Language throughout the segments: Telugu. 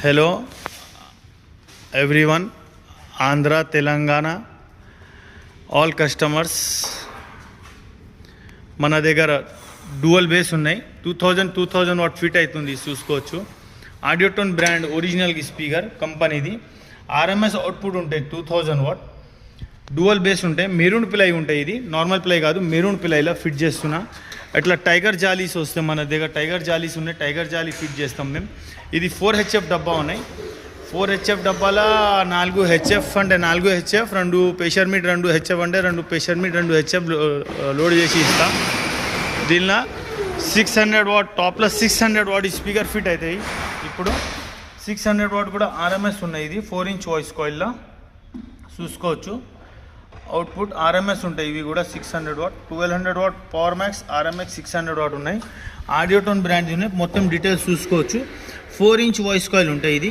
Hello everyone, Andhra, Telangana, all customers. మన దగ్గర డ్యూయల్ బేస్ ఉన్నాయి. 2000 వాట్ ఫిట్ అవుతుంది చూసుకోవచ్చు. ఆడియోటోన్ బ్రాండ్ ఒరిజినల్ స్పీకర్ కంపెనీది. ఆర్ఎంఎస్ అవుట్పుట్ ఉంటాయి 2000 వాట్. డ్యూయల్ బేస్ ఉంటాయి. మెరూన్ ప్లై ఉంటాయి. ఇది నార్మల్ ప్లై కాదు, మెరూన్ ప్లైలో ఫిట్ చేస్తున్నా. అట్లా టైగర్ జాలీస్ వస్తాయి మన దగ్గర. టైగర్ జాలీస్ ఉన్నాయి. టైగర్ జాలీ ఫిట్ చేస్తాం మేము. ఇది 4HF డబ్బా ఉన్నాయి. 4HF డబ్బాల 4 HF అంటే 4 HF, 2 ప్రెషర్ మీట్, 2 HF అంటే 2 ప్రెషర్ మీట్, 2 HF లోడ్ చేసి ఇస్తా. దీనిలో 600 వాట్ టాప్లో 600 వాట్ స్పీకర్ ఫిట్ అవుతాయి. ఇప్పుడు 600 వాట్ కూడా ఆర్ఎంఎస్ ఉన్నాయి. ఇది 4-inch వాయిస్ కాయిల్లో చూసుకోవచ్చు. అవుట్పుట్ ఆర్ఎంఎస్ ఉంటాయి. ఇవి కూడా 600 what, 1200 watt power max, RMX 600 what ఉన్నాయి. ఆడియోటోన్ బ్రాండ్ ఉన్నాయి. మొత్తం డీటెయిల్స్ చూసుకోవచ్చు. 4-inch వాయిస్ కాయిల్ ఉంటాయి. ఇది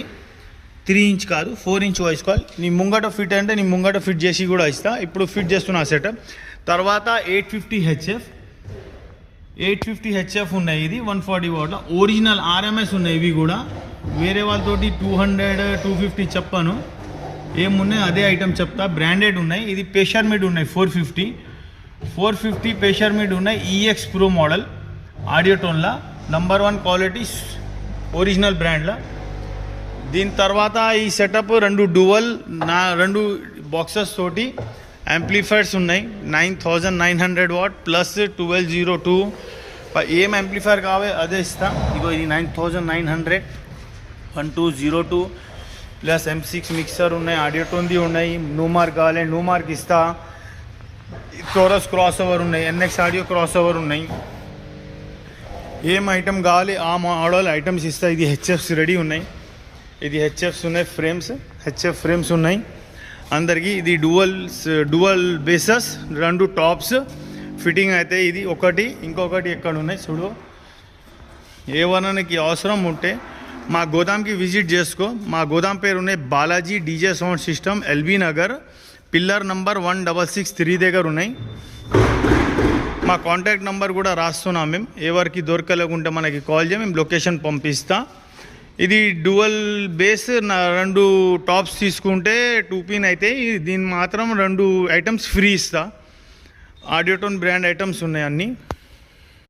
3-inch కాదు, 4-inch వాయిస్ కాయిల్. నీ ముంగట ఫిట్ అంటే నీ ముంగట ఫిట్ చేసి కూడా ఇస్తా. ఇప్పుడు ఫిట్ చేస్తున్నా సెటప్. తర్వాత 850 హెచ్ఎఫ్ ఉన్నాయి. ఇది 140 వాట్ల ఒరిజినల్ ఆర్ఎంఎస్ ఉన్నాయి. ఇవి కూడా వేరే వాళ్ళతోటి 200, 250 చెప్పాను. ఏమున్నాయి అదే ఐటమ్ చెప్తా. బ్రాండెడ్ ఉన్నాయి. ఇది ప్రెషర్ మీడ్ ఉన్నాయి. 450 ప్రెషర్ మీడ్ ఉన్నాయి. EX Pro మోడల్ ఆడియోటోన్లా నంబర్ 1 క్వాలిటీ ఒరిజినల్ బ్రాండ్లా. దీని తర్వాత ఈ సెటప్ 2 బాక్సెస్ తోటి యాంప్లిఫైర్స్ ఉన్నాయి. 9900 వాట్ ప్లస్ 1202. ఏం యాంప్లిఫైర్ కావాలి అదే ఇస్తా. ఇగో ఇది 9900 1202 ప్లస్ M6 మిక్సర్ ఉన్నాయి. ఆడియోటోన్ది ఉన్నాయి. నూమార్క్ కావాలి నూమార్క్ ఇస్తా. టోరస్ క్రాస్ ఓవర్ ఉన్నాయి. NX ఆడియో క్రాస్ ఓవర్ ఉన్నాయి. ఏం ఐటమ్ కావాలి ఆ మోడల్ ఐటమ్స్ ఇస్తా. ఇది హెచ్ఎఫ్స్ రెడీ ఉన్నాయి. ఇది హెచ్ఎఫ్స్ ఉన్నాయి. హెచ్ఎఫ్ ఫ్రేమ్స్ ఉన్నాయి అందరికీ. ఇది డ్యూయల్ బేసెస్ 2 టాప్స్ ఫిట్టింగ్ అయితే ఇది ఒకటి. ఇంకొకటి ఎక్కడ ఉన్నాయి చూడు. ఏమన్నానికి అవసరం ఉంటే మా గోదాంకి విజిట్ చేసుకో. మా గోదాం పేరు ఉన్నాయి Balaji DJ sound system, LB Nagar, pillar number 1663 దగ్గర ఉన్నాయి. మా కాంటాక్ట్ నెంబర్ కూడా రాస్తున్నాం మేము. ఎవరికి దొరకలేకుంటే మనకి కాల్ చేయి, మేము లొకేషన్ పంపిస్తా. ఇది డ్యూయల్ బేస్ 2 టాప్స్ తీసుకుంటే 2 పిన్ అయితే దీని మాత్రం 2 ఐటమ్స్ ఫ్రీ ఇస్తా. ఆడియోటోన్ బ్రాండ్ ఐటమ్స్ ఉన్నాయి అన్నీ.